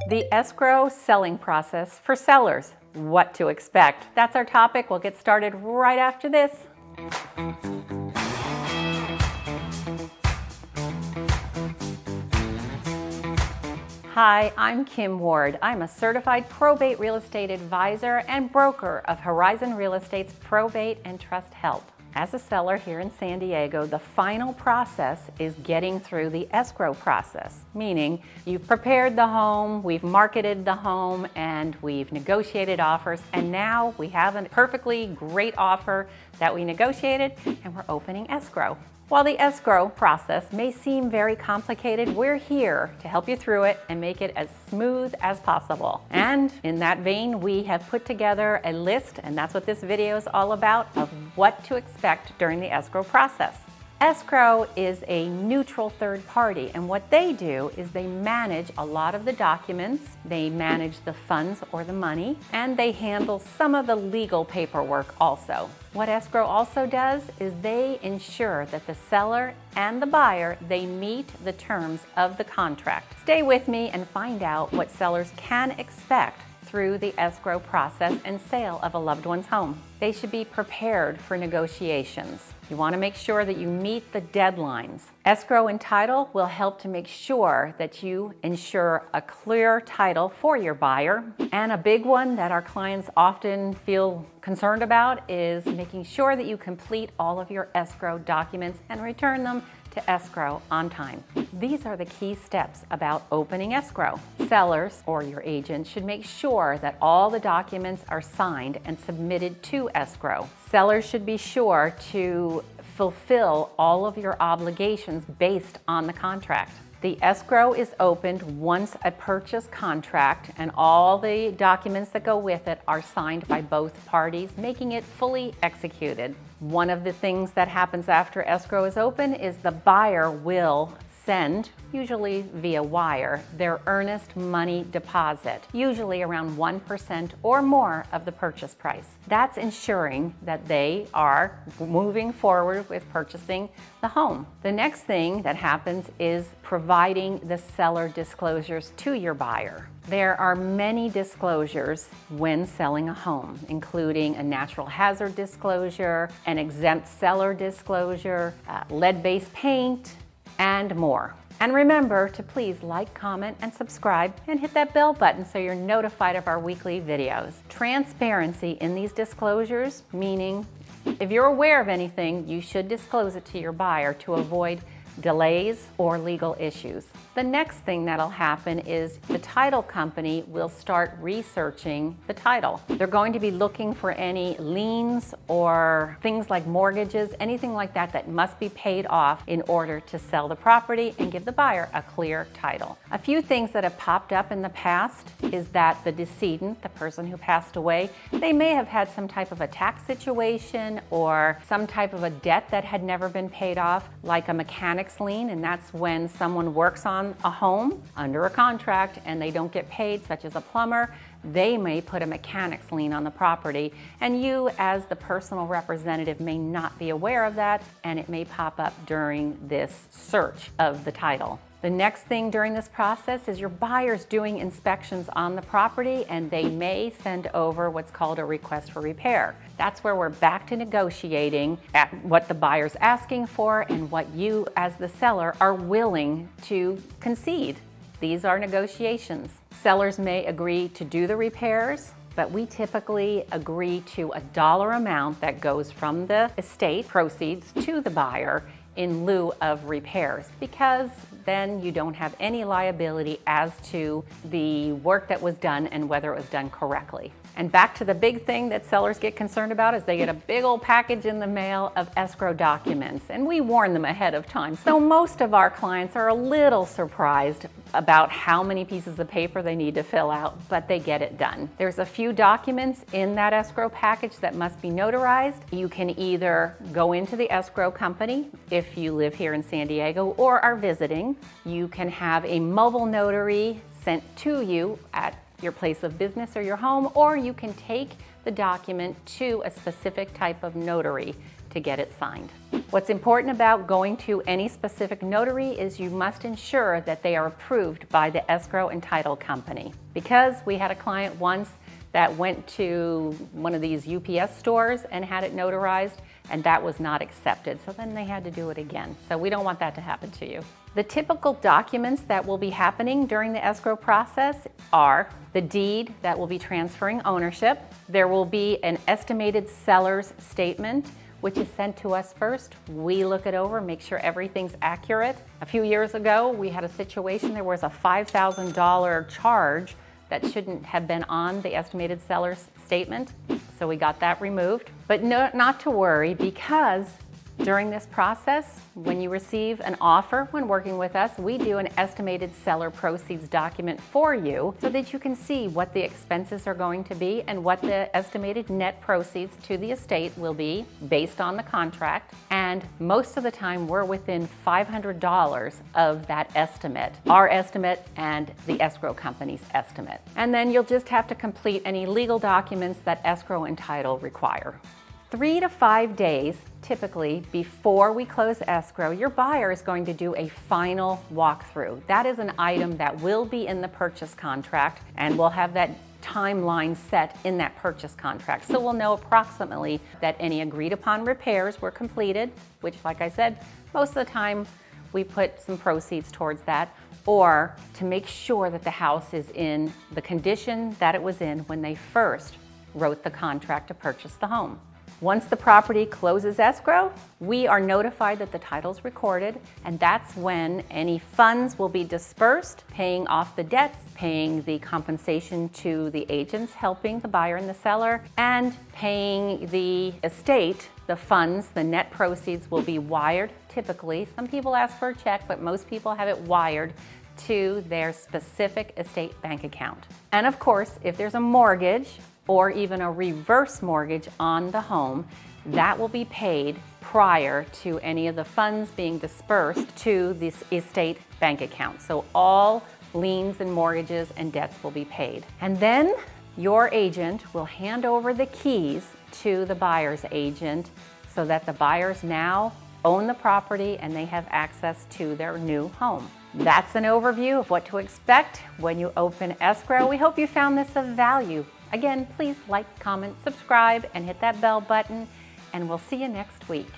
The escrow selling process for sellers. What to expect. That's our topic. We'll get started right after this. Hi, I'm Kim Ward. I'm a certified probate real estate advisor and broker of Horizon Real Estate's probate and trust help. As a seller here in San Diego, the final process is getting through the escrow process, meaning you've prepared the home, we've marketed the home, and we've negotiated offers, and now we have a perfectly great offer that we negotiated, and we're opening escrow. While the escrow process may seem very complicated, we're here to help you through it and make it as smooth as possible. And in that vein, we have put together a list, and that's what this video is all about, of what to expect during the escrow process. Escrow is a neutral third party, and what they do is they manage a lot of the documents, they manage the funds or the money, and they handle some of the legal paperwork also. What escrow also does is they ensure that the seller and the buyer, they meet the terms of the contract. Stay with me and find out what sellers can expect through the escrow process and sale of a loved one's home. They should be prepared for negotiations. You want to make sure that you meet the deadlines. Escrow and title will help to make sure that you ensure a clear title for your buyer. And a big one that our clients often feel concerned about is making sure that you complete all of your escrow documents and return them to escrow on time. These are the key steps about opening escrow. Sellers or your agent should make sure that all the documents are signed and submitted to escrow. Sellers should be sure to fulfill all of your obligations based on the contract. The escrow is opened once a purchase contract and all the documents that go with it are signed by both parties, making it fully executed. One of the things that happens after escrow is open is the buyer will send, usually via wire, their earnest money deposit, usually around 1% or more of the purchase price. That's ensuring that they are moving forward with purchasing the home. The next thing that happens is providing the seller disclosures to your buyer. There are many disclosures when selling a home, including a natural hazard disclosure, an exempt seller disclosure, lead-based paint, and more. And remember to please like, comment, and subscribe, and hit that bell button so you're notified of our weekly videos. Transparency in these disclosures, meaning if you're aware of anything, you should disclose it to your buyer to avoid delays or legal issues. The next thing that'll happen is the title company will start researching the title. They're going to be looking for any liens or things like mortgages, anything like that that must be paid off in order to sell the property and give the buyer a clear title. A few things that have popped up in the past is that the decedent, the person who passed away, they may have had some type of a tax situation or some type of a debt that had never been paid off, like a mechanic's lien, and that's when someone works on a home under a contract and they don't get paid, such as a plumber. They may put a mechanic's lien on the property, and you as the personal representative may not be aware of that, and it may pop up during this search of the title. The next thing during this process is your buyer's doing inspections on the property, and they may send over what's called a request for repair. That's where we're back to negotiating at what the buyer's asking for and what you as the seller are willing to concede. These are negotiations. Sellers may agree to do the repairs, but we typically agree to a dollar amount that goes from the estate proceeds to the buyer in lieu of repairs, because then you don't have any liability as to the work that was done and whether it was done correctly. And back to the big thing that sellers get concerned about is they get a big old package in the mail of escrow documents, and we warn them ahead of time. So most of our clients are a little surprised about how many pieces of paper they need to fill out, but they get it done. There's a few documents in that escrow package that must be notarized. You can either go into the escrow company if you live here in San Diego or are visiting. You can have a mobile notary sent to you at your place of business or your home, or you can take the document to a specific type of notary to to get it signed. What's important about going to any specific notary is you must ensure that they are approved by the escrow and title company. Because we had a client once that went to one of these UPS stores and had it notarized, and that was not accepted. So then they had to do it again. So we don't want that to happen to you. The typical documents that will be happening during the escrow process are the deed that will be transferring ownership. There will be an estimated seller's statement, which is sent to us first. We look it over, make sure everything's accurate. A few years ago, we had a situation, there was a $5,000 charge that shouldn't have been on the estimated seller's statement, so we got that removed. But not to worry, because during this process, when you receive an offer when working with us, we do an estimated seller proceeds document for you so that you can see what the expenses are going to be and what the estimated net proceeds to the estate will be based on the contract. And most of the time, we're within $500 of that estimate, our estimate and the escrow company's estimate. And then you'll just have to complete any legal documents that escrow and title require. 3 to 5 days, typically, before we close escrow, your buyer is going to do a final walkthrough. That is an item that will be in the purchase contract, and we'll have that timeline set in that purchase contract. So we'll know approximately that any agreed upon repairs were completed, which, like I said, most of the time we put some proceeds towards that, or to make sure that the house is in the condition that it was in when they first wrote the contract to purchase the home. Once the property closes escrow, we are notified that the title's recorded, and that's when any funds will be dispersed, paying off the debts, paying the compensation to the agents helping the buyer and the seller, and paying the estate. The funds, the net proceeds, will be wired typically. Some people ask for a check, but most people have it wired to their specific estate bank account. And of course, if there's a mortgage or even a reverse mortgage on the home, that will be paid prior to any of the funds being dispersed to this estate bank account. So all liens and mortgages and debts will be paid. And then your agent will hand over the keys to the buyer's agent so that the buyers now own the property and they have access to their new home. That's an overview of what to expect when you open escrow. We hope you found this of value. Again, please like, comment, subscribe, and hit that bell button, and we'll see you next week.